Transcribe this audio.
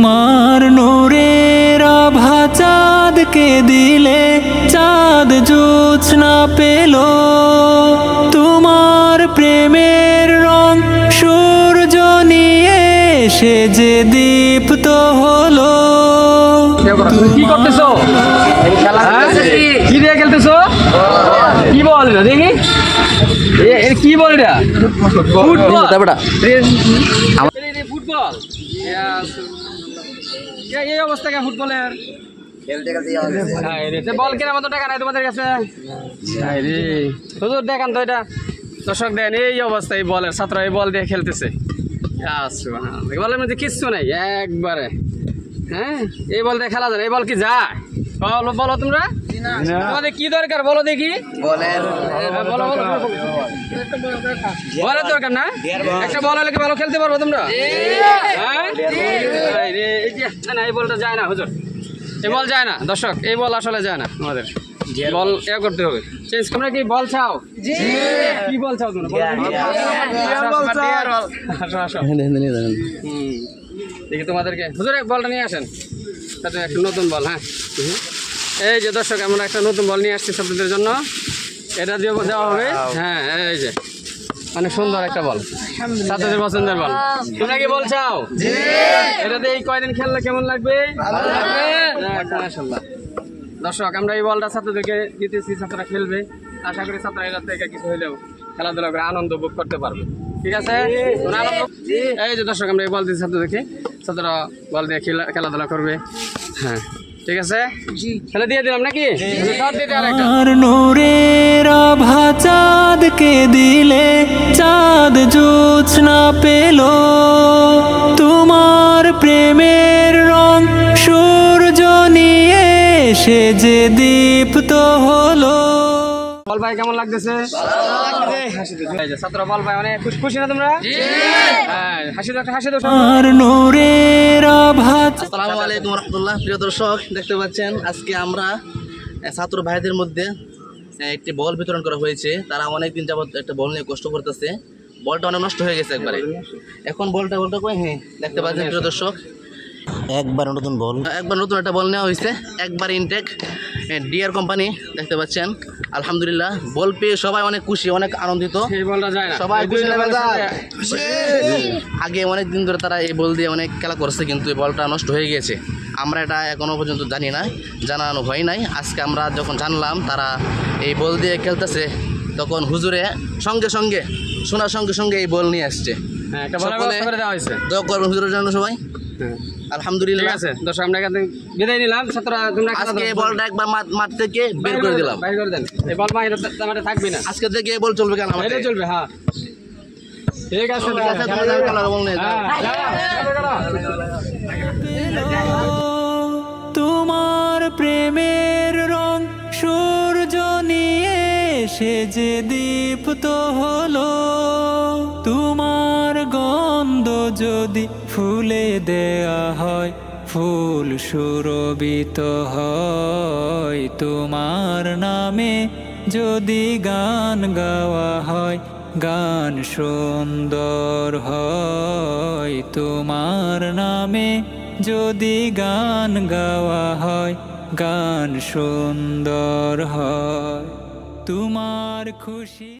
তোমার নূরের আভা চাঁদকে দিলে চাঁদ জোছনা পেল, তোমার প্রেমের রং সূর্য নিয়ে সে যে দীপ্ত হলো। কি করতেছো? কি দিয়ে খেলতেছো? কি বল দেখি, কি বল এটা? ফুটবল। ফুটবল এই অবস্থা কে ফুটবলের? বল কেনার মতো টাকা নাই তোমাদের কাছে? হুজুর দেখান তো এটা, দর্শক দেন এই অবস্থা এই বলের, ছাত্র এই বল দিয়ে খেলতেছে। বলের মধ্যে কিচ্ছু নাই একবারে। হ্যাঁ, এই বল দিয়ে খেলা যায়? এই বল কি যায়? বলো তোমরা, তোমাদের কি দরকার বলো দেখি। বলের দরকার না? একটা বল হলে কি ভালো খেলতে পারবো তোমরা? না, এই বলটা যায় না হুজুর, এই বল যায় না। দর্শক এই বল আসলে যায় না, আমাদের বল এ করতে হবে চেঞ্জ। তোমরা কি বল চাও? কি বল চাও তোমরা? দেখি তোমাদেরকে হুজুর বলটা নিয়ে আসেন, একটা নতুন বল। হ্যাঁ, এই যে দর্শক আমরা একটা নতুন বল নিয়ে আসছি ছাত্রদের জন্য, এটা দিয়ে দেওয়া হবে। হ্যাঁ, এই যে অনেক সুন্দর একটা বল, ছাত্রদের পছন্দের বল। তোমরা কি বল চাও? এটা দিয়ে কয়দিন খেললে কেমন লাগবে? মাশাআল্লাহ। দর্শক আমরা এই বলটা ছাত্রদেরকে দিতেছি, ছাত্ররা খেলবে। আশা করি ছাত্ররা এর থেকে কিছু হইলেও খেলাধুলা করে আনন্দ ভোগ করতে পারবে। ঠিক আছে? এই যে দর্শক আমরা এই বল দিচ্ছি ছাত্রদেরকে, ছাত্ররা বল দিয়ে খেলাধুলা করবে। হ্যাঁ, ঠিক আছে, তাহলে দিয়ে দিলাম নাকি? আর নূরের আভা চাঁদকে দিলে চাঁদ জোছনা পেল, তোমার প্রেমের রং সূর্য নিয়ে সে যে দীপ্ত হলো। বল ভাই কেমন লাগতেছে? ছাত্র বল ভাই অনেক খুশি না তোমরা? হাসি দাও, হাসি দাও। আর নূরের আভা। আসসালামু আলাইকুম রাহমাতুল্লাহ। প্রিয় দর্শক দেখতে পাচ্ছেন আজকে আমরা ছাত্র ভাইদের মধ্যে একটি বল বিতরণ করা হয়েছে। তারা অনেকদিন যাবত একটা বল নিয়ে কষ্ট করতেছে, বলটা অনেক নষ্ট হয়ে গেছে একবারে। এখন বলটা কই? হ্যাঁ, দেখতে পাচ্ছেন প্রিয় দর্শক, একবার নতুন একটা বল নেওয়া হয়েছে, একবার ইনটেক ডিআর কোম্পানি। দেখতে পাচ্ছেন আলহামদুলিল্লাহ, বল পেয়ে সবাই অনেক খুশি, অনেক আনন্দিত। সবাই আগে অনেক দিন ধরে তারা এই বল দিয়ে অনেক খেলা করছে, কিন্তু এই বলটা নষ্ট হয়ে গেছে। আমরা এটা এখনো পর্যন্ত জানি না, জানানো হয় নাই। আজকে আমরা যখন জানলাম তারা এই বল দিয়ে খেলতেছে, তখন হুজুরে সঙ্গে সঙ্গে শোনার সঙ্গে সঙ্গে এই বল নিয়ে আসছে। দোয়া করবেন হুজুরের জন্য সবাই। আলহামদুলিল্লাহ। আছে দর্শক আমরা এখান থেকে বিদায় নিলাম। ছাত্ররা তোমরা আজকে এই বলটা একবার মাঠ থেকে বের করে দিলাম, বাইরে করে দেন। এই বল মাঠে থাকবে না আজকে থেকে এই বল চলবে কেন? এটা চলবে। হ্যাঁ, ঠিক আছে। তোমার প্রেমের রং সূর্য নিয়ে সে যে দীপ্ত হলো, তোমার গন্ধ যদি ফুলে দেয়া হয় ফুল সুরভিত হয়, তোমার নামে যদি গান গাওয়া হয় গান সুন্দর হয়, তোমার নামে যদি গান গাওয়া হয় গান সুন্দর হয়, তোমার খুশি।